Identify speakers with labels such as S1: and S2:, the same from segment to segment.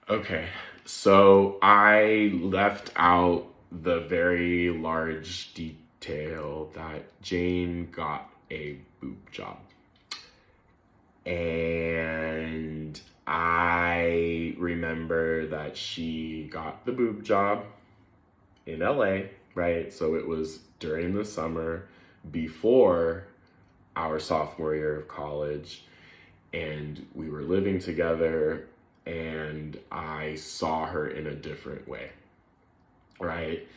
S1: Okay, so I left out the very large detail that Jane got a boob job. And I remember that she got the boob job in LA, right? So it was during the summer before our sophomore year of college, and we were living together, and I saw her in a different way, right?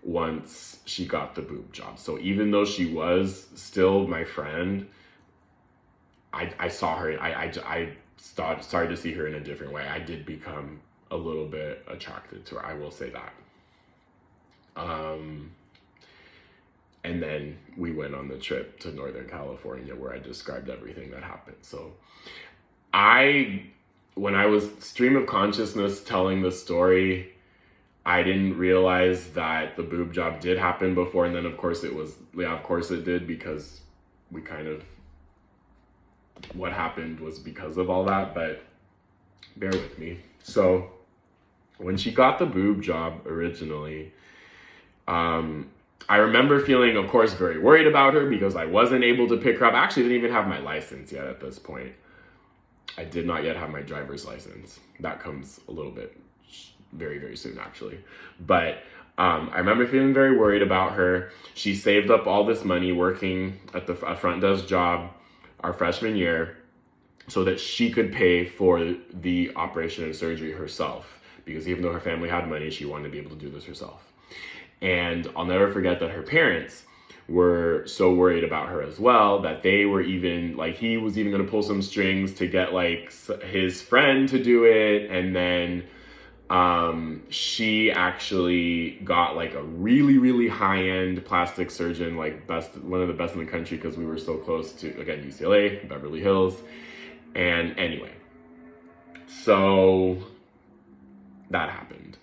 S1: Once she got the boob job. So even though she was still my friend, I saw her, I started to see her in a different way. I did become a little bit attracted to her, I will say that. Um, and then we went on the trip to Northern California where I described everything that happened. So I, when I was stream of consciousness telling the story, I didn't realize that the boob job did happen before. And then of course it was, yeah, of course it did, because we kind of, what happened was because of all that, but bear with me. So when she got the boob job originally, I remember feeling, of course, very worried about her because I wasn't able to pick her up. I actually didn't even have my license yet at this point. I did not yet have my driver's license. That comes a little bit very, very soon, actually. But I remember feeling very worried about her. She saved up all this money working at the front desk job our freshman year so that she could pay for the operation and surgery herself. Because even though her family had money, she wanted to be able to do this herself. And I'll never forget that her parents were so worried about her as well that they were even, like, he was even going to pull some strings to get, like, his friend to do it. And then she actually got, like, a really, really high-end plastic surgeon, like, one of the best in the country, because we were so close to, again, UCLA, Beverly Hills. And anyway, so that happened.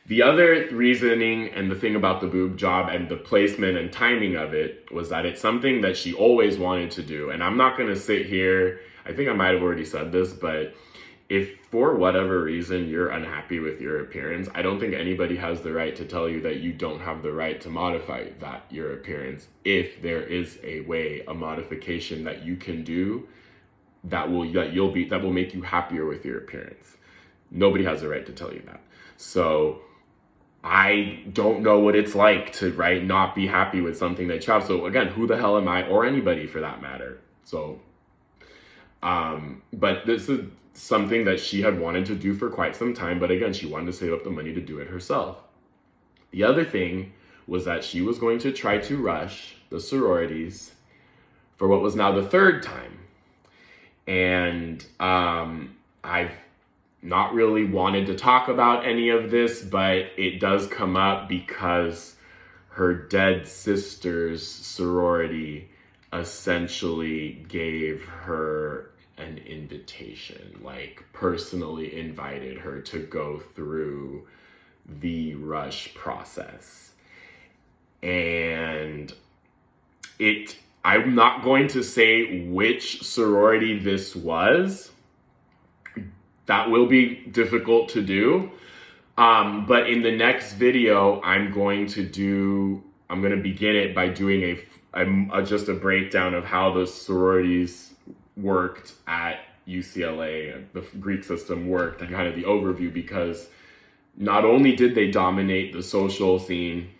S1: The other reasoning and the thing about the boob job and the placement and timing of it was that it's something that she always wanted to do. And I'm not going to sit here, I think I might have already said this, but if for whatever reason you're unhappy with your appearance, I don't think anybody has the right to tell you that you don't have the right to modify your appearance if there is a way, a modification that you can do that will make you happier with your appearance. Nobody has the right to tell you that. So I don't know what it's like to, right, not be happy with something that you have. So again, who the hell am I, or anybody for that matter? So, but this is something that she had wanted to do for quite some time. But again, she wanted to save up the money to do it herself. The other thing was that she was going to try to rush the sororities for what was now the third time. And I've not really wanted to talk about any of this, but it does come up because her dead sister's sorority essentially gave her an invitation, like personally invited her to go through the rush process. And I'm not going to say which sorority this was. That will be difficult to do. But in the next video, I'm going to begin it by doing just a breakdown of how the sororities worked at UCLA, and the Greek system worked, and kind of the overview, because not only did they dominate the social scene,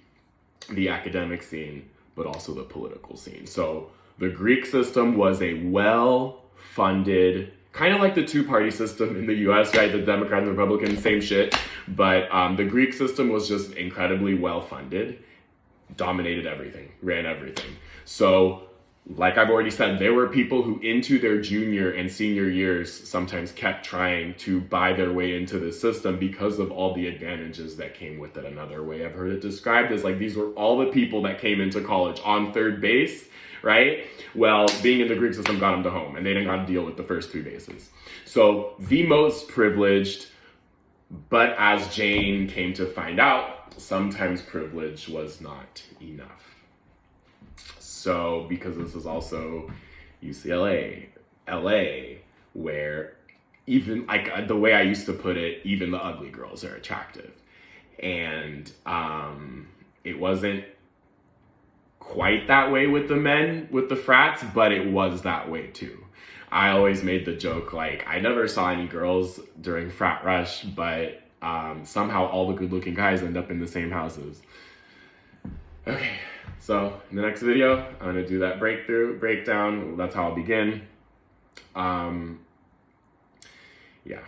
S1: the academic scene, but also the political scene. So the Greek system was a well-funded, kind of like the two-party system in the US, right? The Democrat and the Republican, same shit. But the Greek system was just incredibly well-funded, dominated everything, ran everything. So, like I've already said, there were people who into their junior and senior years sometimes kept trying to buy their way into the system because of all the advantages that came with it. Another way I've heard it described is like these were all the people that came into college on third base, right? Well, being in the Greek system got them to home, and they didn't have to deal with the first three bases. So the most privileged, but as Jane came to find out, sometimes privilege was not enough. So because this is also UCLA, LA, where even like the way I used to put it, even the ugly girls are attractive. And it wasn't quite that way with the men, with the frats, but it was that way too. I always made the joke, like, I never saw any girls during frat rush, but somehow all the good looking guys end up in the same houses. Okay, so in the next video, I'm gonna do that breakdown. That's how I'll begin. Yeah.